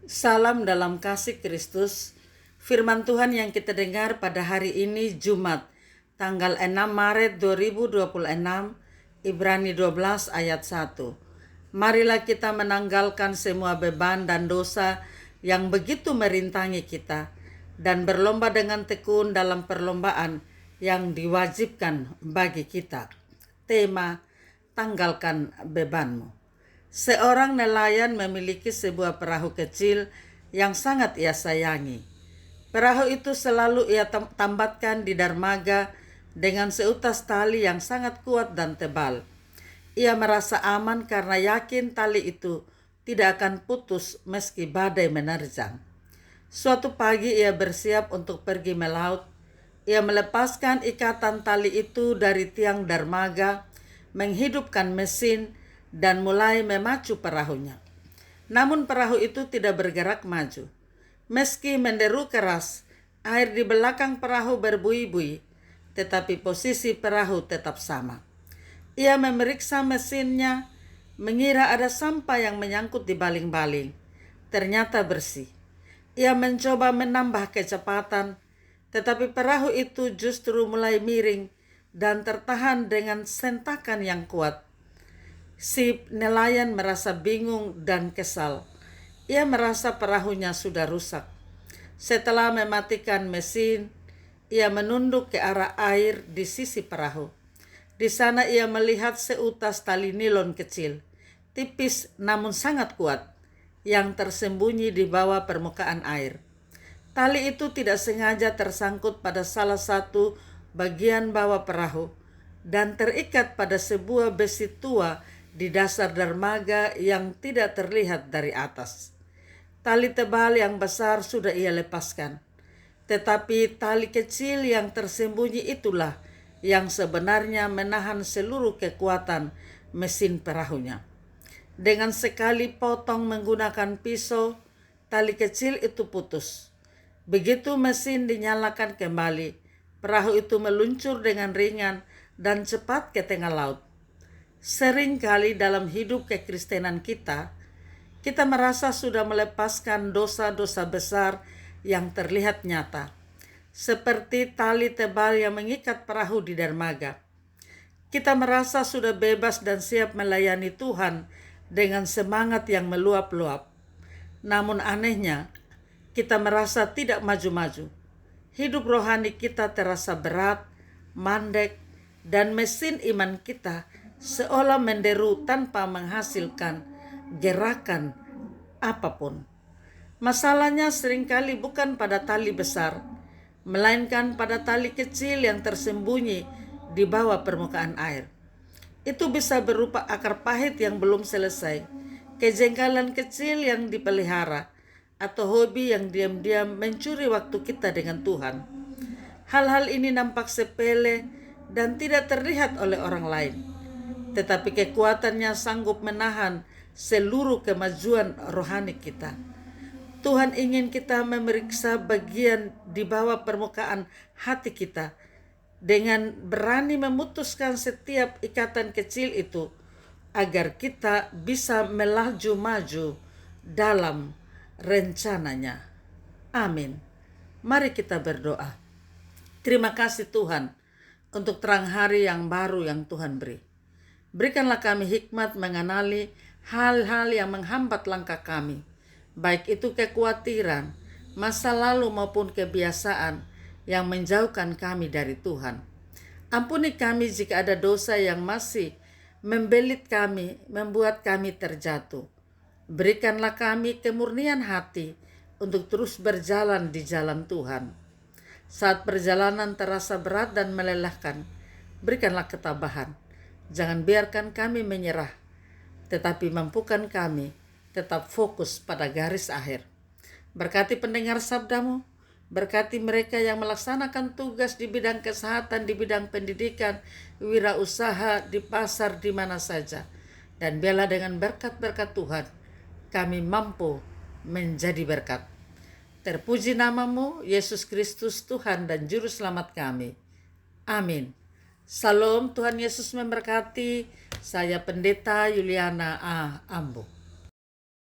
Salam dalam kasih Kristus. Firman Tuhan yang kita dengar pada hari ini Jumat, tanggal 6 Maret 2026, Ibrani 12 ayat 1. Marilah kita menanggalkan semua beban dan dosa yang begitu merintangi kita dan berlomba dengan tekun dalam perlombaan yang diwajibkan bagi kita. Tema, tanggalkan bebanmu. Seorang nelayan memiliki sebuah perahu kecil yang sangat ia sayangi. Perahu itu selalu ia tambatkan di dermaga dengan seutas tali yang sangat kuat dan tebal. Ia merasa aman karena yakin tali itu tidak akan putus meski badai menerjang. Suatu pagi ia bersiap untuk pergi melaut. Ia melepaskan ikatan tali itu dari tiang dermaga, menghidupkan mesin, dan mulai memacu perahunya. Namun perahu itu tidak bergerak maju. Meski menderu keras, air di belakang perahu berbuih-buih, tetapi posisi perahu tetap sama. Ia memeriksa mesinnya, mengira ada sampah yang menyangkut di baling-baling. Ternyata bersih. Ia mencoba menambah kecepatan, tetapi perahu itu justru mulai miring dan tertahan dengan sentakan yang kuat. Si nelayan merasa bingung dan kesal. Ia merasa perahunya sudah rusak. Setelah mematikan mesin, ia menunduk ke arah air di sisi perahu. Di sana ia melihat seutas tali nilon kecil, tipis namun sangat kuat, yang tersembunyi di bawah permukaan air. Tali itu tidak sengaja tersangkut pada salah satu bagian bawah perahu dan terikat pada sebuah besi tua di dasar dermaga yang tidak terlihat dari atas. Tali tebal yang besar sudah ia lepaskan, tetapi tali kecil yang tersembunyi itulah yang sebenarnya menahan seluruh kekuatan mesin perahunya. Dengan sekali potong menggunakan pisau, tali kecil itu putus. Begitu mesin dinyalakan kembali, perahu itu meluncur dengan ringan dan cepat ke tengah laut. Seringkali dalam hidup kekristenan kita merasa sudah melepaskan dosa-dosa besar yang terlihat nyata, seperti tali tebal yang mengikat perahu di dermaga. Kita merasa sudah bebas dan siap melayani Tuhan dengan semangat yang meluap-luap. Namun anehnya, kita merasa tidak maju-maju. Hidup rohani kita terasa berat, mandek, dan mesin iman kita seolah menderu tanpa menghasilkan gerakan apapun. Masalahnya seringkali bukan pada tali besar, melainkan pada tali kecil yang tersembunyi di bawah permukaan air. Itu bisa berupa akar pahit yang belum selesai, kejengkelan kecil yang dipelihara, atau hobi yang diam-diam mencuri waktu kita dengan Tuhan. Hal-hal ini nampak sepele dan tidak terlihat oleh orang lain, tetapi kekuatannya sanggup menahan seluruh kemajuan rohani kita. Tuhan ingin kita memeriksa bagian di bawah permukaan hati kita dengan berani memutuskan setiap ikatan kecil itu agar kita bisa melaju maju dalam rencananya. Amin. Mari kita berdoa. Terima kasih Tuhan untuk terang hari yang baru yang Tuhan beri. Berikanlah kami hikmat mengenali hal-hal yang menghambat langkah kami, baik itu kekhawatiran, masa lalu maupun kebiasaan yang menjauhkan kami dari Tuhan. Ampuni kami jika ada dosa yang masih membelit kami, membuat kami terjatuh. Berikanlah kami kemurnian hati untuk terus berjalan di jalan Tuhan. Saat perjalanan terasa berat dan melelahkan, berikanlah ketabahan. Jangan biarkan kami menyerah, tetapi mampukan kami tetap fokus pada garis akhir. Berkati pendengar sabdamu, berkati mereka yang melaksanakan tugas di bidang kesehatan, di bidang pendidikan, wirausaha, di pasar, di mana saja. Dan biarlah dengan berkat-berkat Tuhan, kami mampu menjadi berkat. Terpuji namamu, Yesus Kristus, Tuhan dan Juru Selamat kami. Amin. Salam, Tuhan Yesus memberkati. Saya Pendeta Yuliana A. Ambo.